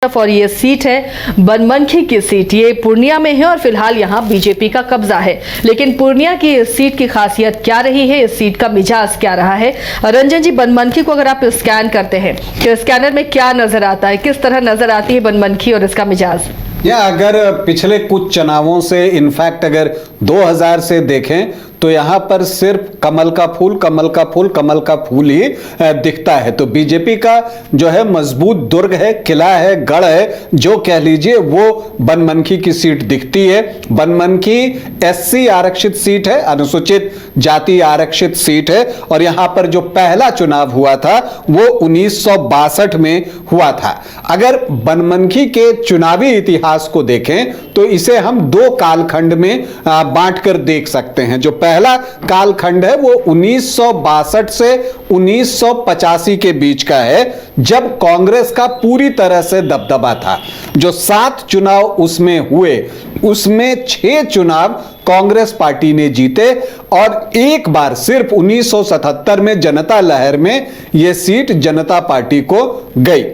और ये सीट है बनमनखी की सीट। ये पूर्णिया में है और फिलहाल यहाँ बीजेपी का कब्जा है। लेकिन पूर्णिया की इस सीट की खासियत क्या रही है, इस सीट का मिजाज क्या रहा है? रंजन जी, बनमनखी को अगर आप स्कैन करते हैं तो स्कैनर में क्या नजर आता है, किस तरह नजर आती है बनमनखी और इसका मिजाज? या अगर पिछले कुछ चुनावों से इनफैक्ट अगर 2000 से देखें तो यहाँ पर सिर्फ कमल का फूल कमल का फूल कमल का फूल ही दिखता है। तो बीजेपी का जो है मजबूत दुर्ग है, किला है, गढ़ है, जो कह लीजिए, वो बनमनखी की सीट दिखती है। बनमनखी एससी आरक्षित सीट है, अनुसूचित जाति आरक्षित सीट है और यहाँ पर जो पहला चुनाव हुआ था वो 1962 में हुआ था। अगर बनमनखी के चुनावी इतिहास को देखें तो इसे हम दो कालखंड में बांटकर देख सकते हैं। जो पहला कालखंड है वो 1962 से 1985 के बीच का है, जब कांग्रेस का पूरी तरह से दबदबा था। जो 7 चुनाव उसमें हुए, उसमें 6 चुनाव कांग्रेस पार्टी ने जीते और एक बार सिर्फ 1977 में जनता लहर में यह सीट जनता पार्टी को गई।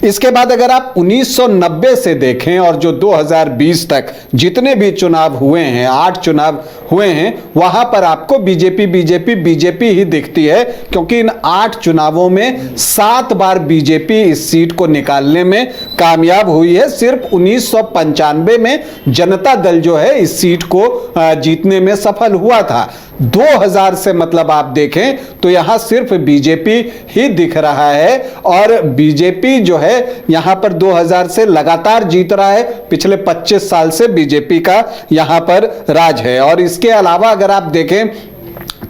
इसके बाद अगर आप 1990 से देखें और जो 2020 तक जितने भी चुनाव हुए हैं, 8 चुनाव हुए हैं, वहां पर आपको बीजेपी ही दिखती है, क्योंकि इन 8 चुनावों में 7 बार बीजेपी इस सीट को निकालने में कामयाब हुई है। सिर्फ 1995 में जनता दल जो है इस सीट को जीतने में सफल हुआ था। 2000 से मतलब आप देखें तो यहां सिर्फ बीजेपी ही दिख रहा है और बीजेपी जो है यहां पर 2000 से लगातार जीत रहा है। पिछले 25 साल से बीजेपी का यहां पर राज है। और इसके अलावा अगर आप देखें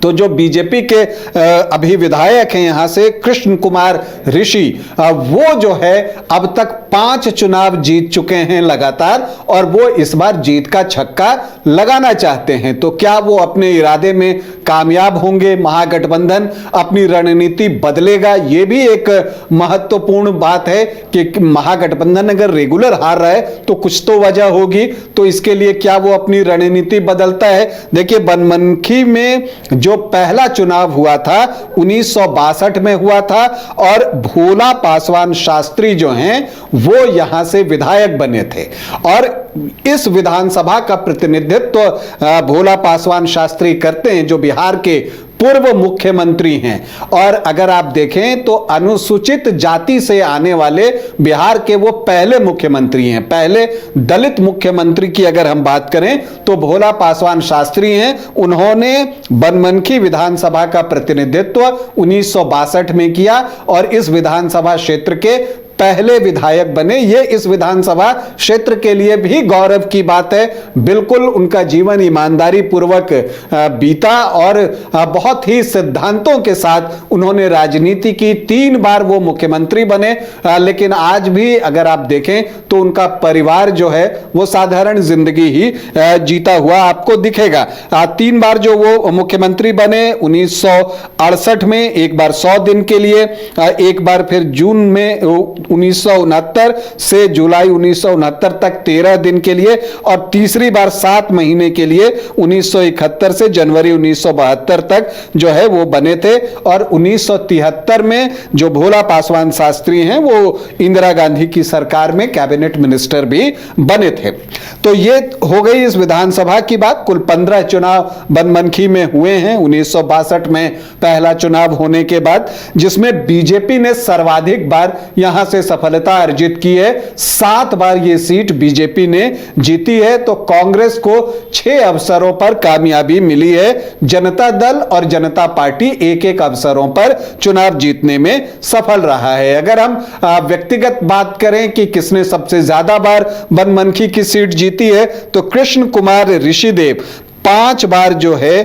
तो जो बीजेपी के अभी विधायक हैं यहां से कृष्ण कुमार ऋषि, वो जो है अब तक 5 चुनाव जीत चुके हैं लगातार और वो इस बार जीत का छक्का लगाना चाहते हैं। तो क्या वो अपने इरादे में कामयाब होंगे? महागठबंधन अपनी रणनीति बदलेगा? ये भी एक महत्वपूर्ण बात है कि महागठबंधन अगर रेगुलर हार रहा है तो कुछ तो वजह होगी। तो इसके लिए क्या वो अपनी रणनीति बदलता है? देखिए, बनमनखी में जो पहला चुनाव हुआ था 1962 में हुआ था और भोला पासवान शास्त्री जो हैं वो यहां से विधायक बने थे और इस विधानसभा का प्रतिनिधित्व भोला पासवान शास्त्री करते हैं, जो बिहार के पूर्व मुख्यमंत्री हैं। और अगर आप देखें तो अनुसूचित जाति से आने वाले बिहार के वो पहले मुख्यमंत्री हैं। पहले दलित मुख्यमंत्री की अगर हम बात करें तो भोला पासवान शास्त्री हैं। उन्होंने बनमनखी विधानसभा का प्रतिनिधित्व 1962 में किया और इस विधानसभा क्षेत्र के पहले विधायक बने। ये इस विधानसभा क्षेत्र के लिए भी गौरव की बात है। बिल्कुल उनका जीवन ईमानदारी पूर्वक बीता और बहुत ही सिद्धांतों के साथ उन्होंने राजनीति की। 3 बार वो मुख्यमंत्री बने, लेकिन आज भी अगर आप देखें तो उनका परिवार जो है वो साधारण जिंदगी ही जीता हुआ आपको दिखेगा। 3 बार जो वो मुख्यमंत्री बने, 1968 में एक बार 100 दिन के लिए, एक बार फिर जून में 1969 से जुलाई 1969 तक 13 दिन के लिए और तीसरी बार 7 महीने के लिए 1971 से जनवरी 1972 तक जो है वो बने थे। और 1973 में जो भोला पासवान शास्त्री हैं वो इंदिरा गांधी की सरकार में कैबिनेट मिनिस्टर भी बने थे। तो ये हो गई इस विधानसभा की बात। कुल 15 चुनाव बनमनखी में हुए हैं 1962 में पहला चुनाव होने के बाद, जिसमें बीजेपी ने सर्वाधिक बार यहां से सफलता अर्जित की है। 7 बार यह सीट बीजेपी ने जीती है। तो कांग्रेस को 6 अवसरों पर कामयाबी मिली है। जनता दल और जनता पार्टी एक-एक अवसरों पर चुनाव जीतने में सफल रहा है। अगर हम व्यक्तिगत बात करें कि किसने सबसे ज्यादा बार बनमनखी की सीट जीती है तो कृष्ण कुमार ऋषिदेव 5 बार जो है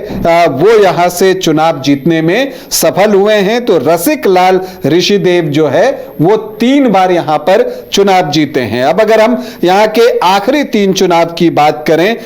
वो यहां से चुनाव जीतने में सफल हुए हैं। तो रसिक लाल ऋषिदेव जो है वो 3 बार यहां पर चुनाव जीते हैं। अब अगर हम यहां के आखिरी 3 चुनाव की बात करें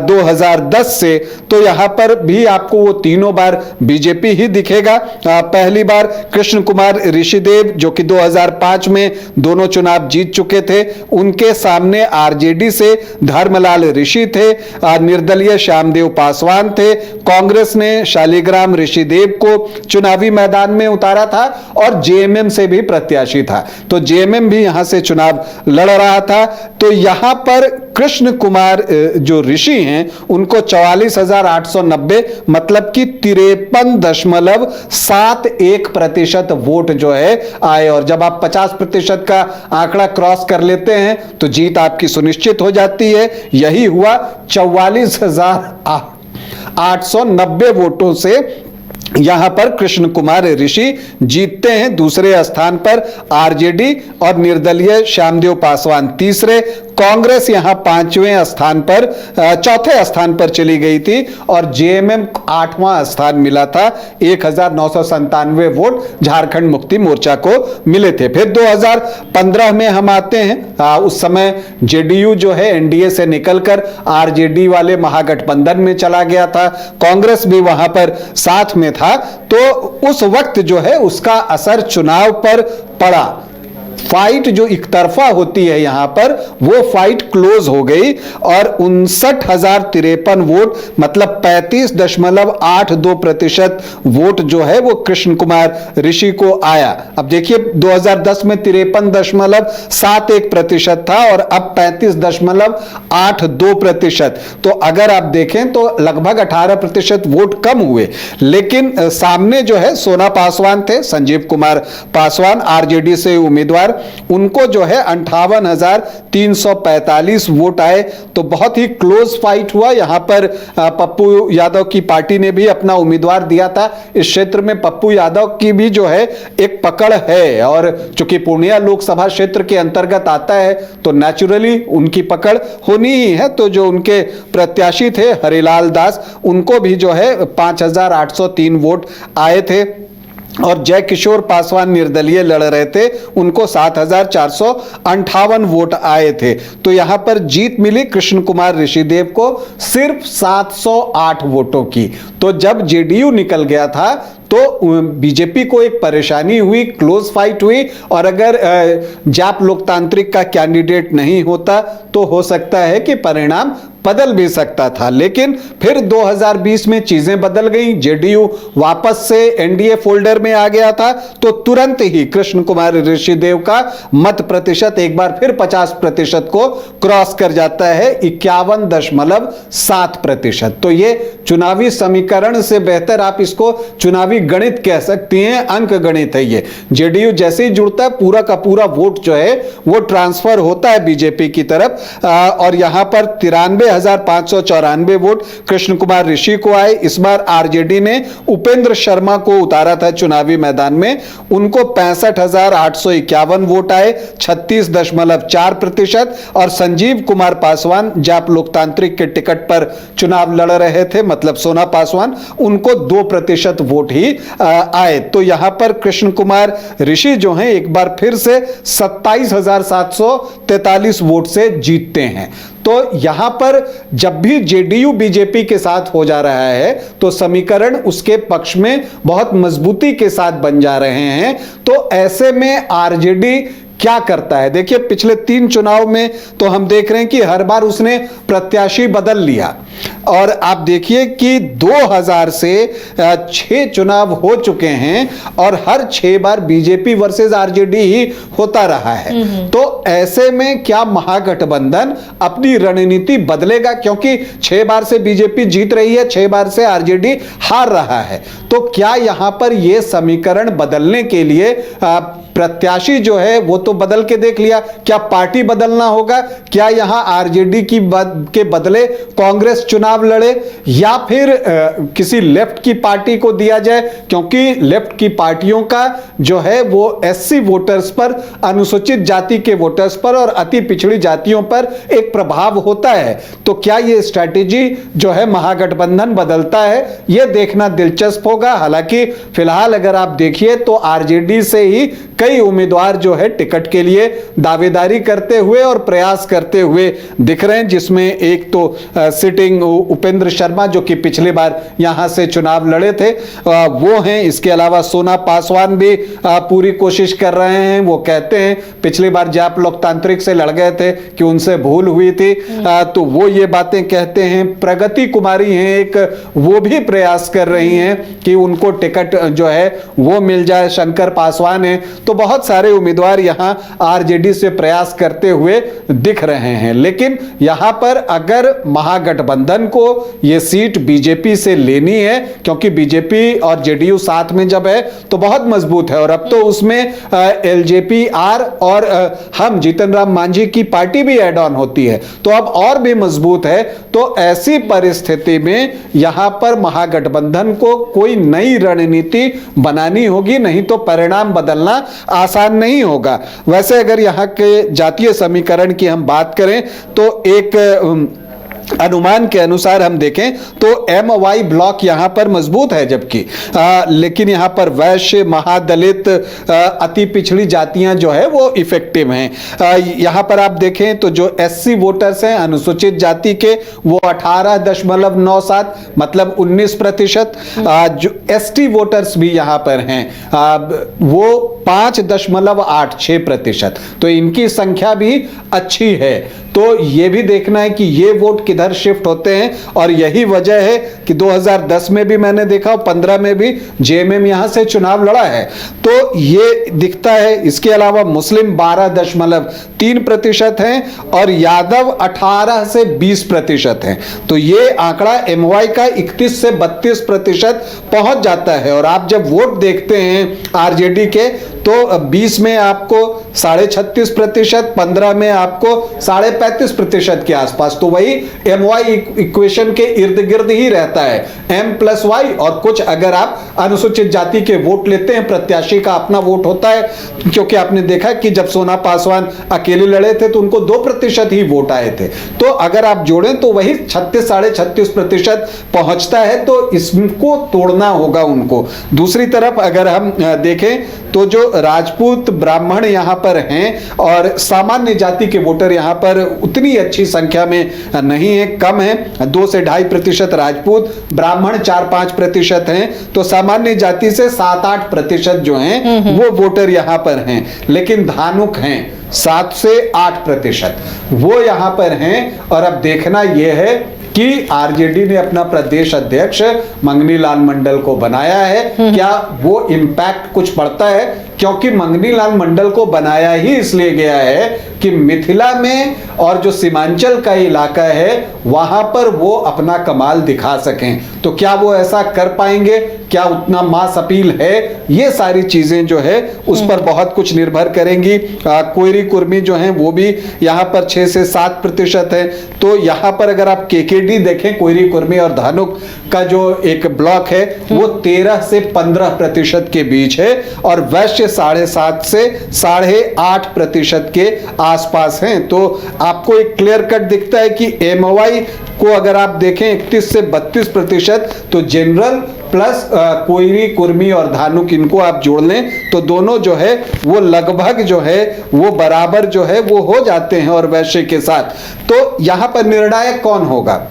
2010 से, तो यहां पर भी आपको वो तीनों बार बीजेपी ही दिखेगा। पहली बार कृष्ण कुमार ऋषिदेव जो कि 2005 में दोनों चुनाव जीत चुके थे, उनके सामने आरजेडी से धर्मलाल ऋषि थे, निर्दलीय श्यामदेव श्यामदेव पासवान थे। कांग्रेस ने शालिग्राम ऋषिदेव को चुनावी मैदान में उतारा था और जेएमएम से भी प्रत्याशी था, तो जेएमएम भी यहां से चुनाव लड़ रहा था। तो यहां पर कृष्ण कुमार जो ऋषि हैं उनको 44,890 मतलब कि 53.71% वोट जो है आए, और जब आप 50% का आंकड़ा क्रॉस कर लेते हैं तो जीत आपकी सुनिश्चित हो जाती है। यही हुआ 44,890 वोटों से यहां पर कृष्ण कुमार ऋषि जीतते हैं। दूसरे स्थान पर आरजेडी और निर्दलीय श्यामदेव पासवान तीसरे, कांग्रेस यहां पांचवें स्थान पर चौथे स्थान पर चली गई थी और जेएमएम 8वां स्थान मिला था। 1997 वोट झारखंड मुक्ति मोर्चा को मिले थे। फिर 2015 में हम आते हैं, उस समय जेडीयू जो है एनडीए से निकलकर आरजेडी वाले महागठबंधन में चला गया था, कांग्रेस भी वहां पर साथ में था। तो उस वक्त जो है उसका असर चुनाव पर पड़ा। फाइट जो एक तरफा होती है यहां पर, वो फाइट क्लोज हो गई और 59,053 वोट मतलब 35.82% वोट जो है वो कृष्ण कुमार ऋषि को आया। अब देखिए 2010 में 53.71% था और अब 35.82%। तो अगर आप देखें तो लगभग 18% वोट कम हुए, लेकिन सामने जो है सोना पासवान थे, संजीव कुमार पासवान आरजेडी से उम्मीदवार, उनको जो है 58,345 वोट आए। तो बहुत ही क्लोज फाइट हुआ। यहां पर पप्पू यादव की पार्टी ने भी अपना उम्मीदवार दिया था। इस क्षेत्र में पप्पू यादव की भी जो है एक पकड़ है, और चूंकि पूर्णिया लोकसभा क्षेत्र के अंतर्गत आता है तो नेचुरली उनकी पकड़ होनी ही है। तो जो उनके प्रत्याशी थे हरिलाल दास, उनको भी जो है 5,803 वोट आए थे, और जय किशोर पासवान निर्दलीय लड़ रहे थे, उनको 7,458 वोट आए थे। तो यहां पर जीत मिली कृष्ण कुमार ऋषिदेव को सिर्फ 708 वोटों की। तो जब जेडीयू निकल गया था तो बीजेपी को एक परेशानी हुई, क्लोज फाइट हुई, और अगर जाप लोकतांत्रिक का कैंडिडेट नहीं होता तो हो सकता है कि परिणाम बदल भी सकता था। लेकिन फिर 2020 में चीजें बदल गई, जेडीयू वापस से एनडीए फोल्डर में आ गया था, तो तुरंत ही कृष्ण कुमार ऋषिदेव का मत प्रतिशत एक बार फिर 50% को क्रॉस कर जाता है, 51.7%। तो ये चुनावी समीकरण से बेहतर आप इसको चुनावी गणित कह सकती हैं, अंक गणित है ये। जेडीयू जैसे ही जुड़ता है पूरा का पूरा वोट जो है वो ट्रांसफर होता है बीजेपी की तरफ, और यहां पर 93,594 वोट कृष्ण कुमार ऋषि को आए। इस बार आरजेडी ने उपेंद्र शर्मा को उतारा था चुनावी मैदान में, उनको 65,851 वोट आए, 36.4%, और संजीव कुमार पासवान जाप लोकतांत्रिक के टिकट पर चुनाव लड़ रहे थे, मतलब सोना पासवान, उनको 2% वोट ही आए। तो यहां पर कृष्ण कुमार ऋषि जो हैं एक बार फिर से 27,743 वोट से जीतते हैं। तो यहां पर जब भी जेडीयू बीजेपी के साथ हो जा रहा है तो समीकरण उसके पक्ष में बहुत मजबूती के साथ बन जा रहे हैं। तो ऐसे में आरजेडी क्या करता है? देखिए पिछले 3 चुनाव में तो हम देख रहे हैं कि हर बार उसने प्रत्याशी बदल लिया, और आप देखिए कि 2000 से 6 चुनाव हो चुके हैं और हर 6 बार बीजेपी वर्सेस आरजेडी ही होता रहा है। तो ऐसे में क्या महागठबंधन अपनी रणनीति बदलेगा? क्योंकि 6 बार से बीजेपी जीत रही है, 6 बार से आरजेडी हार रहा है। तो क्या यहां पर यह समीकरण बदलने के लिए प्रत्याशी जो है वो तो बदल के देख लिया, क्या पार्टी बदलना होगा? क्या यहां आरजेडी के बदले कांग्रेस चुनाव लड़े, या फिर किसी लेफ्ट की पार्टी को दिया जाए? क्योंकि लेफ्ट की पार्टियों का जो है वो एससी वोटर्स पर, अनुसूचित जाति के वोटर्स पर और अति पिछड़ी जातियों पर एक प्रभाव होता है। तो क्या ये स्ट्रैटेजी जो है महागठबंधन बदलता है, यह देखना दिलचस्प होगा। हालांकि फिलहाल अगर आप देखिए तो आरजेडी से ही कई उम्मीदवार जो है टिकट के लिए दावेदारी करते हुए और प्रयास करते हुए दिख रहे हैं, जिसमें एक तो सिटिंग सिंह उपेंद्र शर्मा जो कि पिछली बार यहां से चुनाव लड़े थे, वो हैं। इसके अलावा सोना पासवान भी पूरी कोशिश कर रहे हैं। वो कहते हैं पिछली बार जाप लोकतांत्रिक से लड़ गए थे कि उनसे भूल हुई थी, तो वो ये बातें कहते हैं। प्रगति कुमारी हैं एक, वो भी प्रयास कर रही हैं कि उनको टिकट जो है वो मिल जाए। शंकर पासवान है। तो बहुत सारे उम्मीदवार यहां आरजेडी से प्रयास करते हुए दिख रहे हैं। लेकिन यहां पर अगर महागठबंधन को यह सीट बीजेपी से लेनी है, क्योंकि बीजेपी और जेडीयू साथ में जब है तो बहुत मजबूत है, और अब तो उसमें एलजेपी आर और हम जीतन राम मांझी की पार्टी भी ऐड ऑन होती है, तो अब और भी मजबूत है। तो ऐसी परिस्थिति में यहां पर महागठबंधन को कोई नई रणनीति बनानी होगी, नहीं तो परिणाम बदलना आसान नहीं होगा। वैसे अगर यहां के जातीय समीकरण की हम बात करें तो एक अनुमान के अनुसार हम देखें तो MY ब्लॉक यहां पर मजबूत है, जबकि लेकिन यहां पर वैश्य, महादलित, अति पिछड़ी जातियां जो है वो इफेक्टिव हैं। यहां पर आप देखें तो जो SC वोटर्स हैं अनुसूचित जाति के, वो 18.97 मतलब 19%। जो ST वोटर्स भी यहां पर हैं वो 5.86%। तो इनकी संख्या भी अच्छी है। तो ये भी देखना है कि ये वोट किधर शिफ्ट होते हैं, और यही वजह है कि 2010 में भी मैंने देखा, 15 में भी JMM यहां से चुनाव लड़ा है, तो ये दिखता है। इसके अलावा मुस्लिम 12.3% हैं और यादव 18 से 20% हैं। तो ये आंकड़ा MY का 31 से 32% पहुंच जाता है। और आप जब वोट देखते हैं आरजेडी के तो 20 में आपको 36.5%, 15 में आपको 35.5% के आसपास। तो वही MY इक्वेशन के इर्द गिर्द ही रहता है, M+Y। और कुछ अगर आप अनुसूचित जाति के वोट लेते हैं, प्रत्याशी का अपना वोट होता है, क्योंकि आपने देखा कि जब सोना पासवान अकेले लड़े थे तो उनको 2% ही वोट आए थे। तो अगर आप जोड़ें तो वही 36-36.5% पहुंचता है। तो इसको तोड़ना होगा उनको। दूसरी तरफ अगर हम देखें तो जो राजपूत ब्राह्मण यहां पर हैं और सामान्य जाति के वोटर यहां पर उतनी अच्छी संख्या में नहीं है, कम है। 2 से 2.5% राजपूत, ब्राह्मण 4-5% हैं। तो सामान्य जाति से 7-8% जो हैं वो वोटर यहां पर हैं। लेकिन धानुक हैं 7 से 8%, वो यहां पर हैं। और अब देखना यह है कि आरजेडी ने अपना प्रदेश अध्यक्ष मंगनी लाल मंडल को बनाया है, क्या वो इंपैक्ट कुछ पड़ता है? क्योंकि मंगनी लाल मंडल को बनाया ही इसलिए गया है कि मिथिला में और जो सीमांचल का इलाका है वहां पर वो अपना कमाल दिखा सकें। तो क्या वो ऐसा कर पाएंगे? क्या उतना मास अपील है? ये सारी चीजें जो है उस पर बहुत कुछ निर्भर करेंगी। कोयरी कुर्मी जो हैं वो भी यहाँ पर 6 से 7% है। तो यहाँ पर अगर आप केकेडी देखें, कोयरी कुर्मी और धानुक का जो एक ब्लॉक है वो 13 से 15% के बीच है, और वैश्य 7.5 से 8.5% के आसपास हैं। तो आपको एक क्लियर कट दिखता है कि MY को अगर आप देखें 31 से 32%, तो जनरल प्लस कोयरी कुर्मी और धानुक इनको आप जोड़ लें तो दोनों जो है वो लगभग जो है वो बराबर जो है वो हो जाते हैं और वैश्य के साथ। तो यहां पर निर्णायक कौन होगा?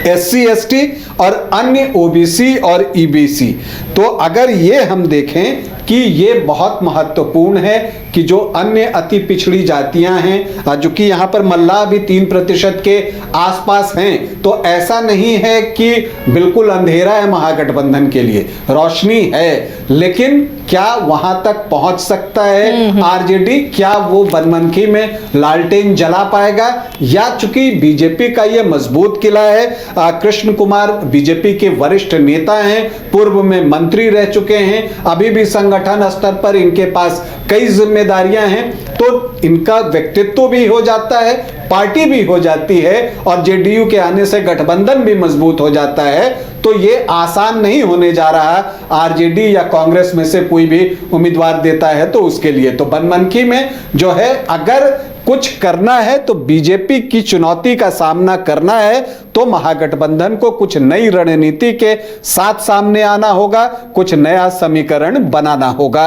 SC ST और अन्य OBC और EBC। तो अगर ये हम देखें कि ये बहुत महत्वपूर्ण है कि जो अन्य अति पिछड़ी जातियां हैं, जो कि यहां पर मल्लाह भी 3% के आसपास हैं, तो ऐसा नहीं है कि बिल्कुल अंधेरा है महागठबंधन के लिए, रोशनी है। लेकिन क्या वहां तक पहुंच सकता है आरजेडी? क्या वो बनमनखी में लालटेन जला पाएगा? या चूंकि बीजेपी का ये मजबूत किला है, कृष्ण कुमार बीजेपी के वरिष्ठ नेता हैं, पूर्व में मंत्री रह चुके हैं, अभी भी संगठन स्तर पर इनके पास कई जिम्मेदारियां हैं, तो इनका व्यक्तित्व भी हो जाता है, पार्टी भी हो जाती है, और जेडीयू के आने से गठबंधन भी मजबूत हो जाता है। तो ये आसान नहीं होने जा रहा आरजेडी या कांग्रेस में से कोई भी उम्मीदवार देता है तो उसके लिए। तो बनमनखी में जो है अगर कुछ करना है तो बीजेपी की चुनौती का सामना करना है तो महागठबंधन को कुछ नई रणनीति के साथ सामने आना होगा, कुछ नया समीकरण बनाना होगा।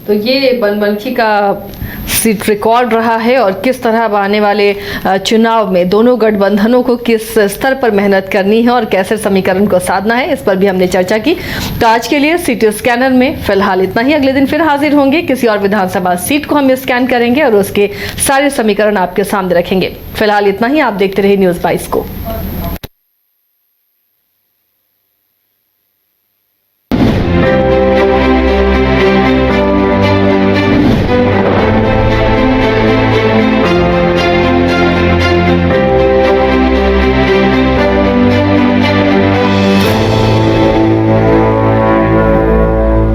तो ये बनमनखी का सीट रिकॉर्ड रहा है और किस तरह अब आने वाले चुनाव में दोनों गठबंधनों को किस स्तर पर मेहनत करनी है और कैसे समीकरण को साधना है, इस पर भी हमने चर्चा की। तो आज के लिए सिटी स्कैनर में फिलहाल इतना ही। अगले दिन फिर हाजिर होंगे, किसी और विधानसभा सीट को हम स्कैन करेंगे और उसके सारे समीकरण आपके सामने रखेंगे। फिलहाल इतना ही। आप देखते रहिए न्यूज़ 22 को।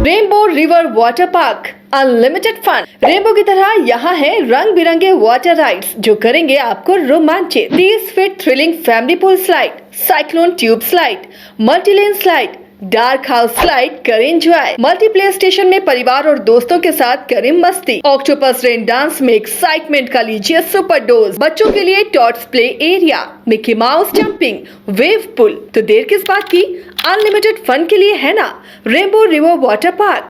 Rainbow river water park unlimited fun. Rainbow की तरह यहाँ है रंग बिरंगे वाटर राइड्स जो करेंगे आपको रोमांचित। 30 feet thrilling family pool slide, cyclone tube slide, multilane slide, dark house slide करें एंजॉय। मल्टी प्ले स्टेशन में परिवार और दोस्तों के साथ करें मस्ती। ऑक्टोपस रेन डांस में एक्साइटमेंट का लीजिए सुपर डोज। बच्चों के लिए tots play area, Mickey Mouse jumping, wave pool. तो देर किस बात की, अनलिमिटेड फन के लिए है ना रेनबो रिवर वाटर पार्क।